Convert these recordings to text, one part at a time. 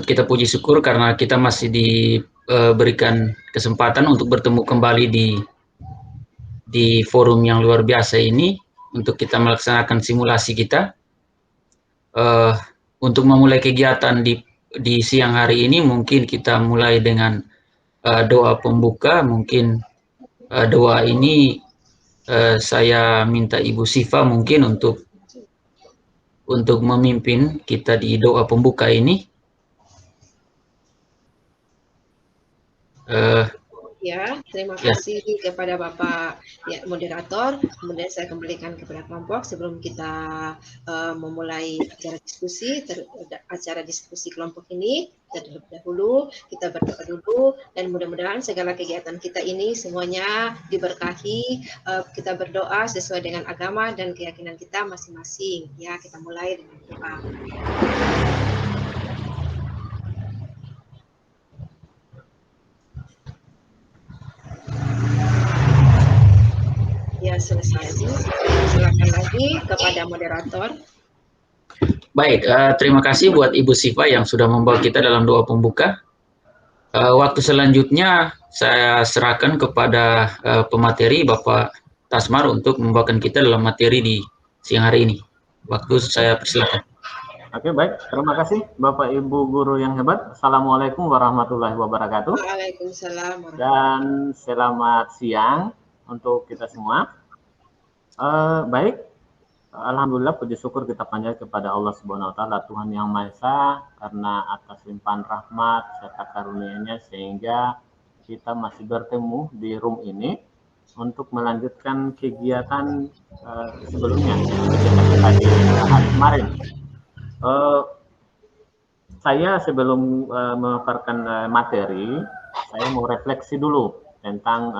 kita puji syukur karena kita masih diberikan kesempatan untuk bertemu kembali di forum yang luar biasa ini untuk kita melaksanakan simulasi kita. Untuk memulai kegiatan di siang hari ini mungkin kita mulai dengan doa pembuka. Mungkin doa ini saya minta Ibu Siva mungkin untuk memimpin kita di doa pembuka ini. Ya, terima kasih kepada Bapak ya, moderator. Kemudian saya kembalikan kepada kelompok sebelum kita memulai acara diskusi kelompok ini. Terlebih dahulu kita berdoa dulu dan mudah-mudahan segala kegiatan kita ini semuanya diberkahi. Kita berdoa sesuai dengan agama dan keyakinan kita masing-masing. Ya, kita mulai dengan doa. Ya, selesai. Silakan lagi kepada moderator. Baik, terima kasih buat Ibu Siva yang sudah membawa kita dalam doa pembuka. Waktu selanjutnya saya serahkan kepada pemateri Bapak Tasmar untuk membawakan kita dalam materi di siang hari ini. Waktu saya persilakan. Oke, baik. Terima kasih Bapak Ibu Guru yang hebat. Assalamualaikum warahmatullahi wabarakatuh. Waalaikumsalam. Dan selamat siang untuk kita semua. Baik, alhamdulillah puji syukur kita panjatkan kepada Allah Subhanahu wa taala, Tuhan yang Maha Esa, karena atas limpahan rahmat serta karunia-Nya sehingga kita masih bertemu di room ini untuk melanjutkan kegiatan sebelumnya kita di hari kemarin. Saya sebelum memaparkan materi, saya mau refleksi dulu tentang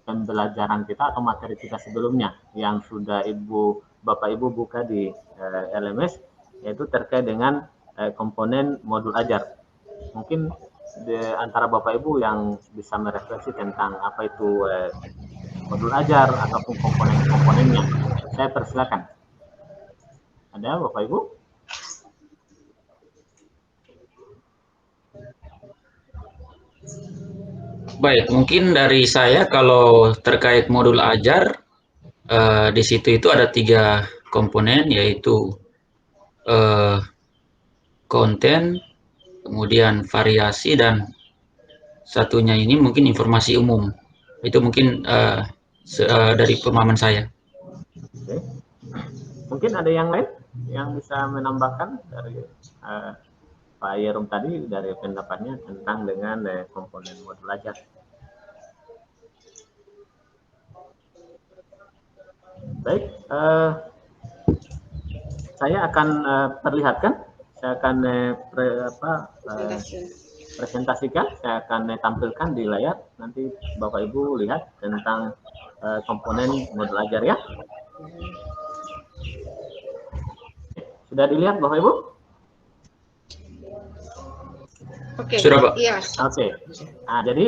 pembelajaran kita atau materi kita sebelumnya yang sudah Bapak Ibu buka di LMS, yaitu terkait dengan komponen modul ajar. Mungkin di antara Bapak Ibu yang bisa merefleksi tentang apa itu modul ajar ataupun komponen-komponennya, saya persilakan. Ada Bapak Ibu? Baik, mungkin dari saya kalau terkait modul ajar, di situ itu ada 3 komponen, yaitu konten, kemudian variasi, dan satunya ini mungkin informasi umum. Itu mungkin dari pemahaman saya. Oke. Mungkin ada yang lain yang bisa menambahkan dari Pak Yerum tadi dari pendapatnya tentang dengan komponen modul ajar. Baik, saya akan perlihatkan, saya akan presentasikan, saya akan tampilkan di layar. Nanti Bapak Ibu lihat tentang komponen modul ajar ya. Sudah dilihat Bapak Ibu? Oke. Sudah, Pak. Iya. Oke. Nah, jadi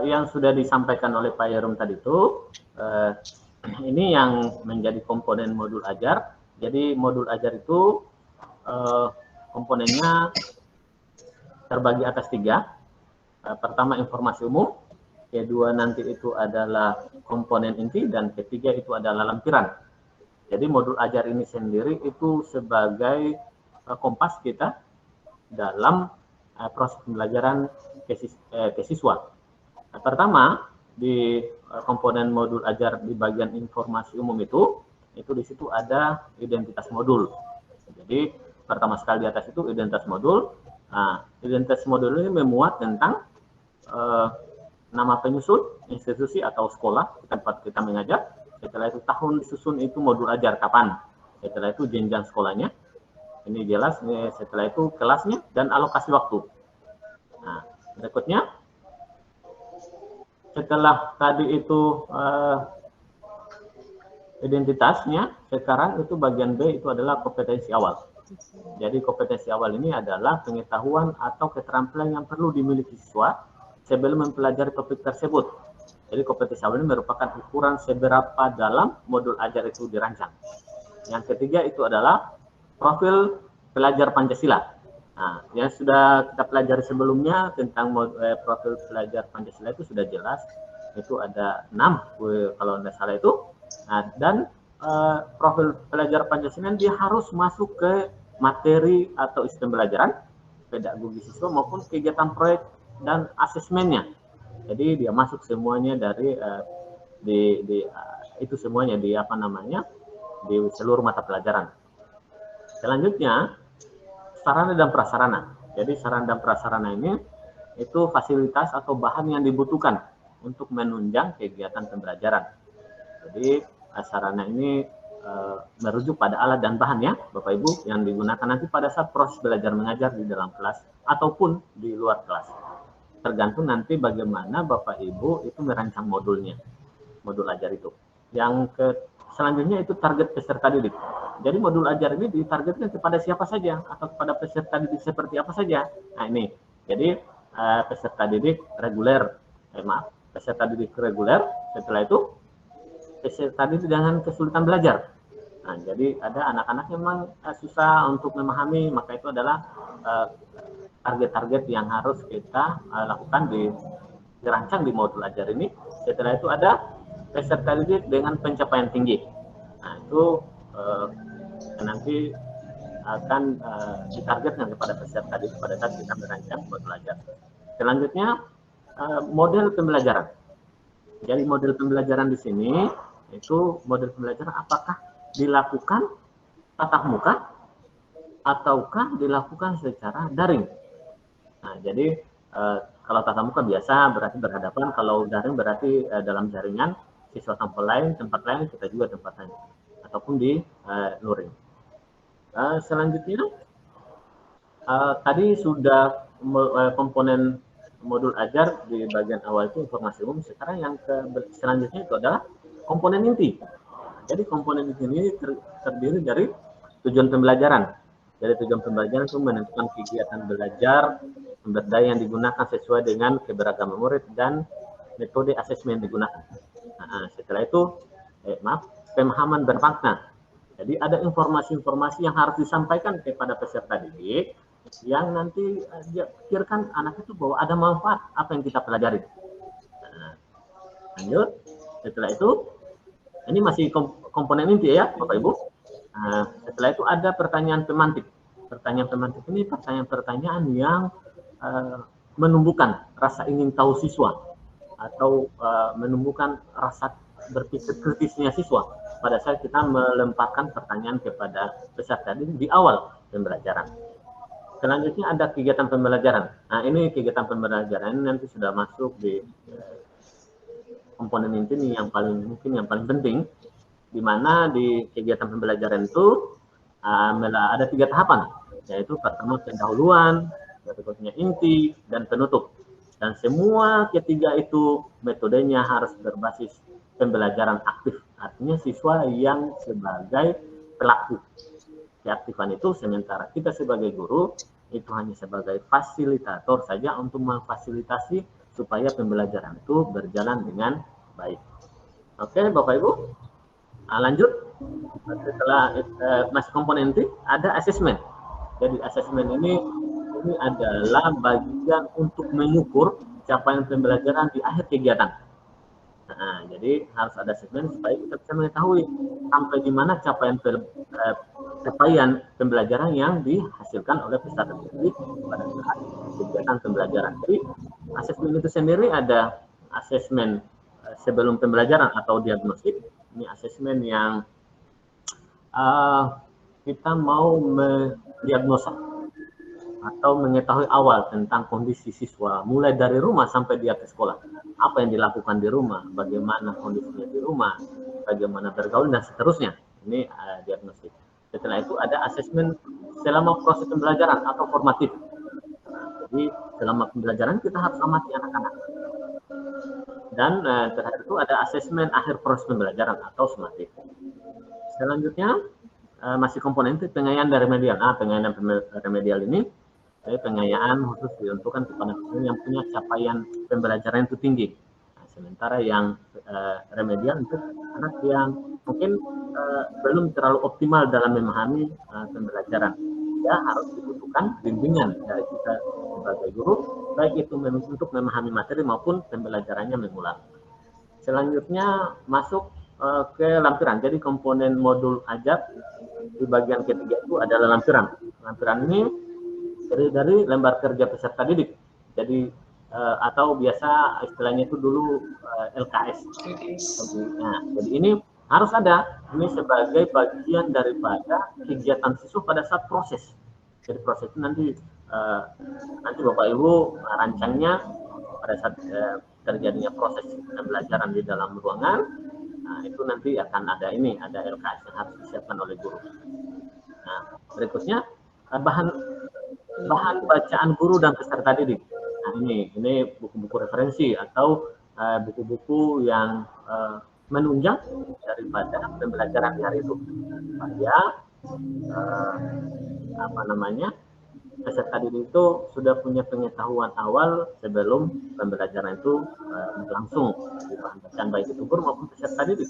yang sudah disampaikan oleh Pak Yerum tadi itu, ini yang menjadi komponen modul ajar. Jadi modul ajar itu komponennya terbagi atas 3. Pertama informasi umum, kedua nanti itu adalah komponen inti, dan ketiga itu adalah lampiran. Jadi modul ajar ini sendiri itu sebagai kompas kita dalam proses pembelajaran ke siswa. Pertama, di komponen modul ajar di bagian informasi umum itu di situ ada identitas modul. Jadi pertama sekali di atas itu identitas modul. Nah, identitas modul ini memuat tentang nama penyusun, institusi atau sekolah tempat kita mengajar. Setelah itu tahun disusun itu modul ajar kapan. Setelah itu jenjang sekolahnya. Ini jelas. Setelah itu kelasnya dan alokasi waktu. Nah, berikutnya setelah tadi itu identitasnya, sekarang itu bagian B itu adalah kompetensi awal. Jadi kompetensi awal ini adalah pengetahuan atau keterampilan yang perlu dimiliki siswa sebelum mempelajari topik tersebut. Jadi kompetensi awal ini merupakan ukuran seberapa dalam modul ajar itu dirancang. Yang ketiga itu adalah profil pelajar Pancasila. Nah, yang sudah kita pelajari sebelumnya tentang profil pelajar Pancasila itu sudah jelas, itu ada 6 kalau tidak salah itu. Nah, dan profil pelajar Pancasila dia harus masuk ke materi atau isi pembelajaran, pedagogi siswa maupun kegiatan proyek dan asesmennya. Jadi dia masuk semuanya dari itu semuanya di apa namanya di seluruh mata pelajaran. Selanjutnya sarana dan prasarana. Jadi sarana dan prasarana ini itu fasilitas atau bahan yang dibutuhkan untuk menunjang kegiatan pembelajaran. Jadi sarana ini merujuk pada alat dan bahan ya Bapak Ibu yang digunakan nanti pada saat proses belajar mengajar di dalam kelas ataupun di luar kelas. Tergantung nanti bagaimana Bapak Ibu itu merancang modulnya, modul ajar itu. Selanjutnya itu target peserta didik. Jadi modul ajar ini ditargetkan kepada siapa saja atau kepada peserta didik seperti apa saja. Nah ini, jadi peserta didik reguler, peserta didik reguler. Setelah itu peserta didik dengan kesulitan belajar. Nah jadi ada anak-anak yang memang susah untuk memahami, maka itu adalah target-target yang harus kita lakukan dirancang di modul ajar ini. Setelah itu ada peserta didik dengan pencapaian tinggi. Nah itu nanti akan ditargetkan kepada peserta didik pada saat kita merancang modul ajar. Selanjutnya model pembelajaran. Jadi model pembelajaran di sini itu model pembelajaran apakah dilakukan tatap muka ataukah dilakukan secara daring. Nah jadi kalau tatap muka biasa berarti berhadapan, kalau daring berarti dalam jaringan siswa tempat lain, kita juga tempat lain, ataupun di luring. Selanjutnya, tadi sudah komponen modul ajar di bagian awal itu informasi umum. Sekarang yang selanjutnya itu adalah komponen inti. Jadi komponen inti ini terdiri dari tujuan pembelajaran. Jadi tujuan pembelajaran itu menentukan kegiatan belajar, sumber daya yang digunakan sesuai dengan keberagaman murid dan metode asesmen yang digunakan. Nah, setelah itu, pemahaman bermakna. Jadi ada informasi-informasi yang harus disampaikan kepada peserta didik yang nanti dia pikirkan anak itu bahwa ada manfaat apa yang kita pelajari. Nah, lanjut, setelah itu, ini masih komponen inti ya Bapak Ibu. Nah, setelah itu ada pertanyaan pemantik. Pertanyaan pemantik ini pertanyaan-pertanyaan yang menumbuhkan rasa ingin tahu siswa atau menumbuhkan rasa berpikir kritisnya siswa pada saat kita melemparkan pertanyaan kepada peserta di awal pembelajaran. Selanjutnya ada kegiatan pembelajaran. Nah ini kegiatan pembelajaran ini nanti sudah masuk di komponen inti ini yang paling penting, di mana di kegiatan pembelajaran itu ada 3 tahapan, yaitu pertama pendahuluan, berikutnya inti, dan penutup. Dan semua ketiga itu metodenya harus berbasis pembelajaran aktif. Artinya siswa yang sebagai pelaku. Keaktifan itu sementara kita sebagai guru itu hanya sebagai fasilitator saja untuk memfasilitasi supaya pembelajaran itu berjalan dengan baik. Oke Bapak Ibu. Nah, lanjut. Setelah masih komponen inti ada asesmen. Jadi asesmen ini adalah bagian untuk mengukur capaian pembelajaran di akhir kegiatan. Nah, jadi harus ada asesmen supaya kita bisa mengetahui sampai di mana capaian pembelajaran yang dihasilkan oleh peserta didik pada saat kegiatan pembelajaran. Jadi asesmen itu sendiri ada asesmen sebelum pembelajaran atau diagnostik. Ini asesmen yang kita mau mendiagnosa atau mengetahui awal tentang kondisi siswa mulai dari rumah sampai dia ke sekolah. Apa yang dilakukan di rumah, bagaimana kondisinya di rumah, bagaimana bergaul dan seterusnya. Ini diagnostik. Setelah itu ada asesmen selama proses pembelajaran atau formatif. Jadi selama pembelajaran kita harus amati anak-anak. Dan terakhir itu ada asesmen akhir proses pembelajaran atau sumatif. Selanjutnya masih komponen pengayaan dan remedial. Pengayaan dan remedial ini pengayaan khusus diuntukkan kepada siswa yang punya capaian pembelajaran itu tinggi. Nah, sementara yang remedial untuk anak yang mungkin belum terlalu optimal dalam memahami pembelajaran. ya harus dibutuhkan bimbingan dari kita sebagai guru, baik itu untuk memahami materi maupun pembelajarannya mengulang. Selanjutnya masuk ke lampiran. Jadi komponen modul ajar di bagian ketiga itu adalah lampiran. Lampiran ini terdiri dari lembar kerja peserta didik. Jadi atau biasa istilahnya itu dulu LKS. Nah, jadi ini harus ada. Ini sebagai bagian daripada kegiatan siswa pada saat proses. Jadi proses itu nanti Bapak Ibu rancangnya pada saat terjadinya proses pembelajaran di dalam ruangan. Nah, itu nanti akan ada LKS yang harus disiapkan oleh guru. Nah, berikutnya bahan bacaan guru dan peserta didik. Nah, ini buku-buku referensi atau buku-buku yang menunjang daripada pembelajaran di hari itu. Supaya peserta didik itu sudah punya pengetahuan awal sebelum pembelajaran itu berlangsung di bahan bacaan baik itu guru maupun peserta didik.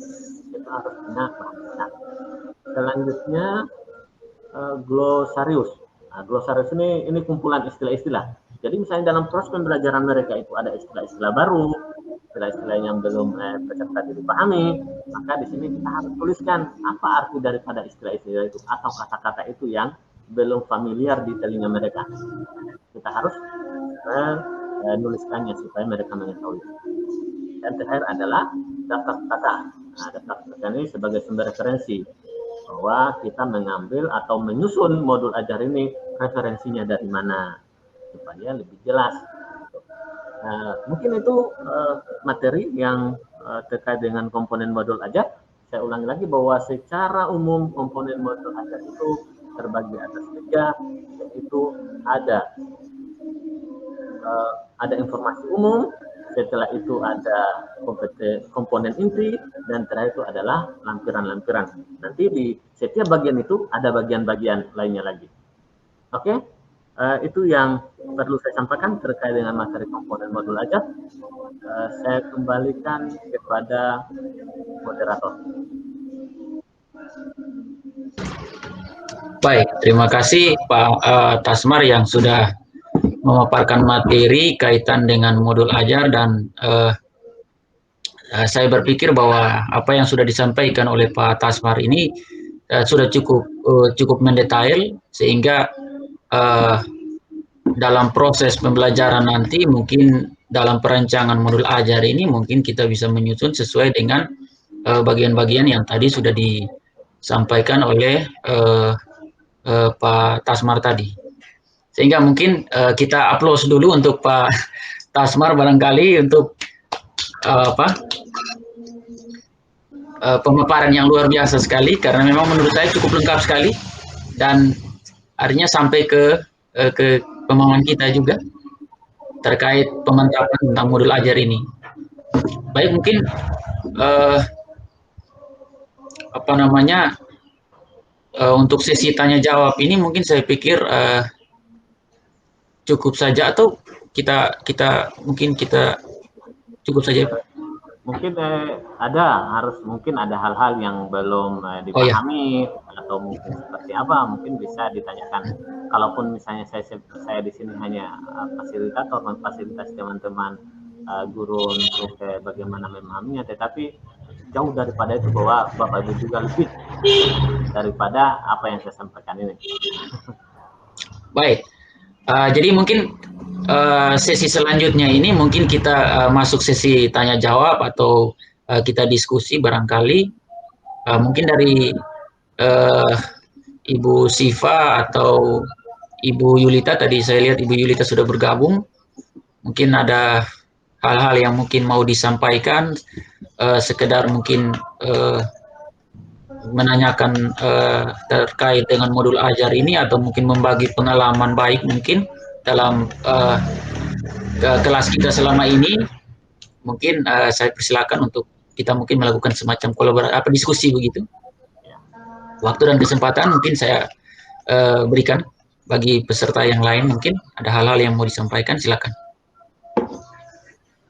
Itu harus punya bahan bacaan. Selanjutnya glosarius. Nah, glosarius ini kumpulan istilah-istilah. Jadi misalnya dalam proses pembelajaran mereka itu ada istilah-istilah baru, istilah-istilah yang belum peserta didik pahami, maka di sini kita harus tuliskan apa arti daripada istilah-istilah itu atau kata-kata itu yang belum familiar di telinga mereka. Kita harus menuliskannya supaya mereka mengetahui. Dan terakhir adalah daftar kata. Nah, daftar kata ini sebagai sumber referensi bahwa kita mengambil atau menyusun modul ajar ini referensinya dari mana supaya lebih jelas. Mungkin itu materi yang terkait dengan komponen modul ajar. Saya ulangi lagi bahwa secara umum komponen modul ajar itu terbagi atas 3, yaitu ada informasi umum, setelah itu ada komponen inti, dan terakhir itu adalah lampiran-lampiran. Nanti di setiap bagian itu ada bagian-bagian lainnya lagi. Oke, itu yang perlu saya sampaikan terkait dengan materi komponen modul ajar. Saya kembalikan kepada moderator. Baik, terima kasih Pak Tasmar yang sudah memaparkan materi kaitan dengan modul ajar dan saya berpikir bahwa apa yang sudah disampaikan oleh Pak Tasmar ini sudah cukup mendetail sehingga dalam proses pembelajaran nanti mungkin dalam perancangan modul ajar ini mungkin kita bisa menyusun sesuai dengan bagian-bagian yang tadi sudah disampaikan oleh Pak Tasmar tadi. Sehingga mungkin kita aplaus dulu untuk Pak Tasmar barangkali untuk pemaparan yang luar biasa sekali karena memang menurut saya cukup lengkap sekali dan artinya sampai ke pemahaman kita juga terkait pemantapan tentang modul ajar ini. Baik, mungkin untuk sesi tanya jawab ini mungkin saya pikir cukup saja atau kita cukup saja. Mungkin mungkin ada hal-hal yang belum dipahami atau mungkin seperti apa, mungkin bisa ditanyakan. Kalaupun misalnya saya di sini hanya fasilitator, memfasilitasi teman-teman guru untuk bagaimana memahaminya, tetapi jauh daripada itu bahwa Bapak Ibu juga lebih daripada apa yang saya sampaikan ini. Baik, jadi mungkin sesi selanjutnya ini mungkin kita masuk sesi tanya jawab atau kita diskusi barangkali mungkin dari Ibu Siva atau Ibu Yulita. Tadi saya lihat Ibu Yulita sudah bergabung, mungkin ada hal-hal yang mungkin mau disampaikan, sekedar mungkin menanyakan terkait dengan modul ajar ini atau mungkin membagi pengalaman baik mungkin dalam kelas kita selama ini. Mungkin saya persilakan untuk kita mungkin melakukan semacam kolaborasi diskusi begitu. Waktu dan kesempatan mungkin saya berikan bagi peserta yang lain, mungkin ada hal-hal yang mau disampaikan, silakan.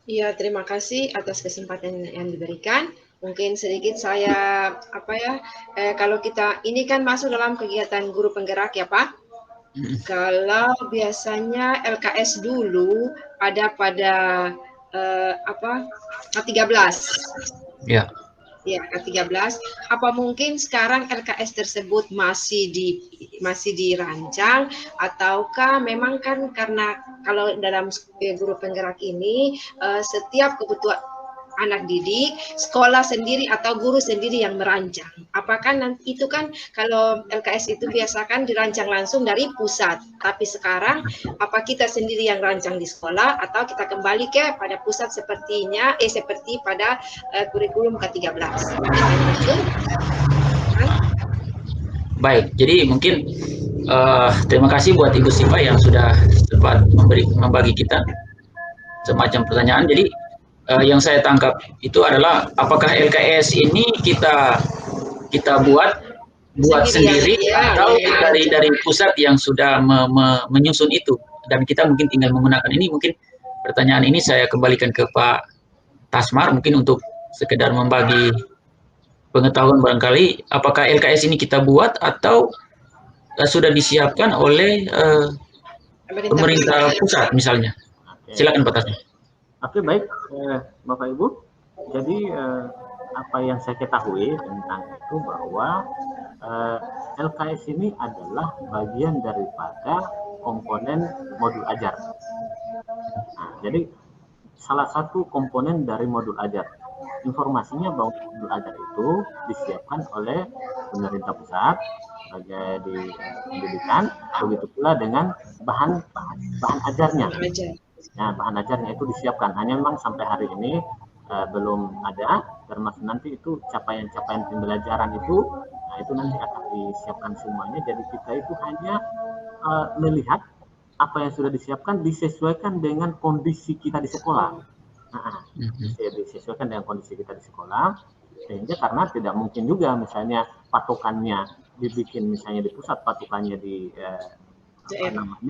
Iya, terima kasih atas kesempatan yang diberikan. Mungkin sedikit saya kalau kita ini kan masuk dalam kegiatan guru penggerak ya Pak. Kalau biasanya LKS dulu ada pada K13. Ya. Ya, K13. Apa mungkin sekarang LKS tersebut masih dirancang, ataukah memang kan karena kalau dalam guru penggerak ini setiap kebutuhan anak didik, sekolah sendiri atau guru sendiri yang merancang. Apakah nanti itu kan kalau LKS itu biasakan dirancang langsung dari pusat, tapi sekarang apa kita sendiri yang rancang di sekolah atau kita kembali ke pada pusat seperti pada kurikulum K13. Baik, jadi mungkin terima kasih buat Ibu Siva yang sudah sempat membagi kita semacam pertanyaan. Jadi yang saya tangkap itu adalah apakah LKS ini kita buat sendiri atau dari pusat yang sudah menyusun itu, dan kita mungkin tinggal menggunakan ini. Mungkin pertanyaan ini saya kembalikan ke Pak Tasmar mungkin untuk sekedar membagi pengetahuan barangkali apakah LKS ini kita buat atau sudah disiapkan oleh pemerintah pusat misalnya. Silakan Pak Tasmar. Oke, baik Bapak Ibu. Jadi apa yang saya ketahui tentang itu bahwa LKS ini adalah bagian daripada komponen modul ajar. Nah, jadi salah satu komponen dari modul ajar. Informasinya bahwa modul ajar itu disiapkan oleh pemerintah pusat sebagai di pendidikan, begitu pula dengan bahan ajarnya. Nah, bahan ajarnya itu disiapkan. Hanya memang sampai hari ini belum ada, termasuk nanti itu capaian-capaian pembelajaran itu, nah itu nanti akan disiapkan semuanya. Jadi kita itu hanya melihat apa yang sudah disiapkan disesuaikan dengan kondisi kita di sekolah. Nah, disesuaikan dengan kondisi kita di sekolah, sehingga karena tidak mungkin juga misalnya patokannya dibikin misalnya di pusat, patokannya di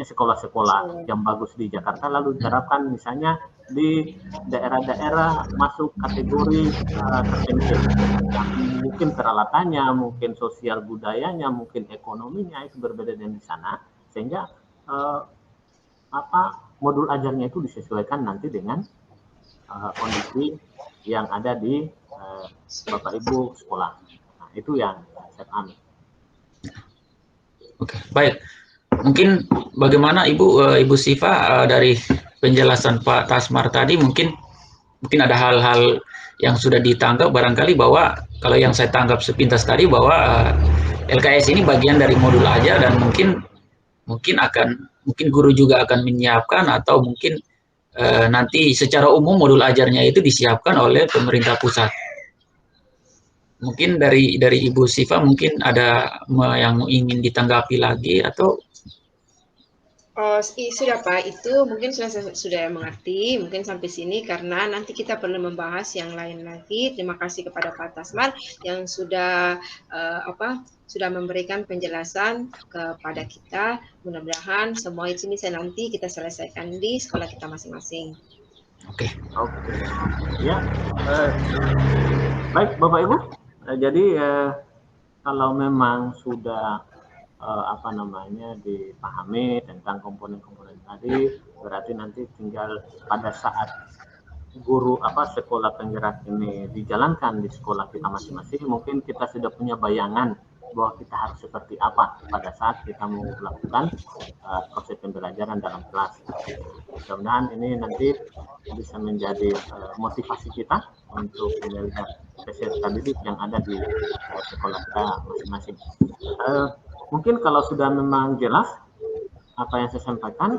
sekolah-sekolah yang bagus di Jakarta lalu diterapkan misalnya di daerah-daerah masuk kategori terpencil, mungkin peralatannya, mungkin sosial budayanya, mungkin ekonominya itu berbeda dengan di sana, sehingga modul ajarnya itu disesuaikan nanti dengan kondisi yang ada di Bapak Ibu sekolah. Nah, itu yang saya pahami. Oke, baik. Mungkin bagaimana Ibu Siva dari penjelasan Pak Tasmar tadi, mungkin ada hal-hal yang sudah ditangkap barangkali, bahwa kalau yang saya tangkap sepintas tadi bahwa LKS ini bagian dari modul ajar, dan mungkin guru juga akan menyiapkan, atau mungkin nanti secara umum modul ajarnya itu disiapkan oleh pemerintah pusat. Mungkin dari Ibu Siva mungkin ada yang ingin ditanggapi lagi atau? Sudah Pak, itu mungkin sudah mengerti, mungkin sampai sini, karena nanti kita perlu membahas yang lain lagi. Terima kasih kepada Pak Tasmar yang sudah sudah memberikan penjelasan kepada kita. Mudah-mudahan semua itu bisa nanti kita selesaikan di sekolah kita masing-masing. Oke. Ya, baik Bapak Ibu. Jadi kalau memang sudah dipahami tentang komponen-komponen tadi, berarti nanti tinggal pada saat guru sekolah penggerak ini dijalankan di sekolah kita masing-masing, mungkin kita sudah punya bayangan bahwa kita harus seperti apa pada saat kita mau melakukan proses pembelajaran dalam kelas. Mudah-mudahan ini nanti bisa menjadi motivasi kita untuk melihat peserta didik yang ada di sekolah kita masing-masing. Mungkin kalau sudah memang jelas apa yang saya sampaikan,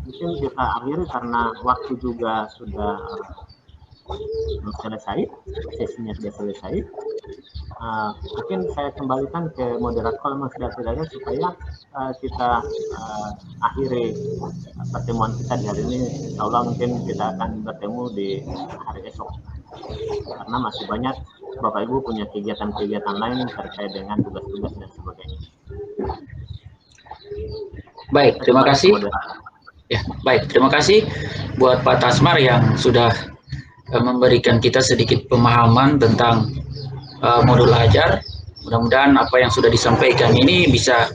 mungkin kita akhiri karena waktu juga sudah selesai, sesinya sudah selesai. Mungkin saya kembalikan ke moderator kalau sudah tidak, supaya kita akhiri pertemuan kita di hari ini. Insya Allah mungkin kita akan bertemu di hari esok, karena masih banyak Bapak Ibu punya kegiatan-kegiatan lain terkait dengan tugas-tugas dan sebagainya. Baik, terima kasih. Ya, baik, terima kasih buat Pak Tasmar yang sudah memberikan kita sedikit pemahaman tentang modul ajar. Mudah-mudahan apa yang sudah disampaikan ini bisa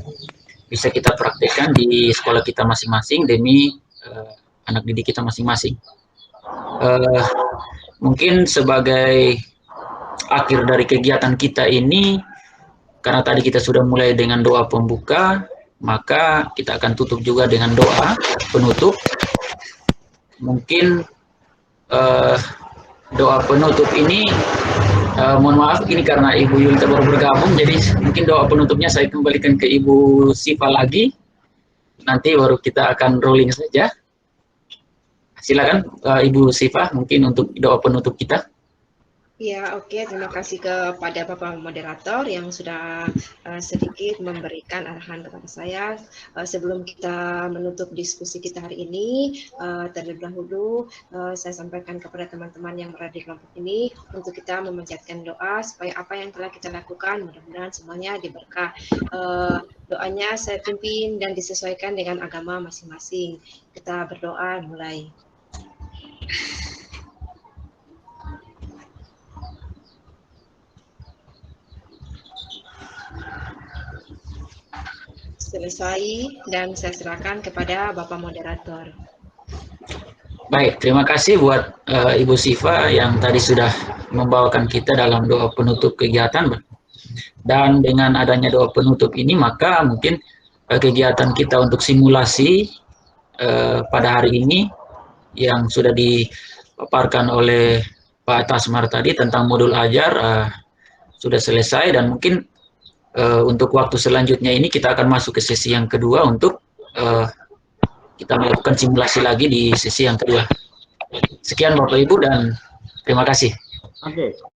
bisa kita praktekkan di sekolah kita masing-masing demi anak didik kita masing-masing. Mungkin sebagai akhir dari kegiatan kita ini, karena tadi kita sudah mulai dengan doa pembuka, maka kita akan tutup juga dengan doa penutup. Mungkin doa penutup ini, mohon maaf, ini karena Ibu Yulita baru bergabung, jadi mungkin doa penutupnya saya kembalikan ke Ibu Siva lagi. Nanti baru kita akan rolling saja. Silakan Ibu Siva, mungkin untuk doa penutup kita. Ya, oke. Terima kasih kepada Bapak Moderator yang sudah sedikit memberikan arahan kepada saya. Sebelum kita menutup diskusi kita hari ini, terlebih dahulu saya sampaikan kepada teman-teman yang berada di kelompok ini untuk kita memanjatkan doa supaya apa yang telah kita lakukan mudah-mudahan semuanya diberkah. Doanya saya pimpin dan disesuaikan dengan agama masing-masing. Kita berdoa mulai. Selesai dan saya serahkan kepada Bapak Moderator. Baik, terima kasih buat Ibu Siva yang tadi sudah membawakan kita dalam doa penutup kegiatan. Dan dengan adanya doa penutup ini, maka mungkin kegiatan kita untuk simulasi pada hari ini yang sudah dipaparkan oleh Pak Tasmar tadi tentang modul ajar sudah selesai, dan mungkin untuk waktu selanjutnya ini kita akan masuk ke sesi yang kedua untuk kita melakukan simulasi lagi di sesi yang kedua. Sekian Bapak Ibu dan terima kasih. Oke.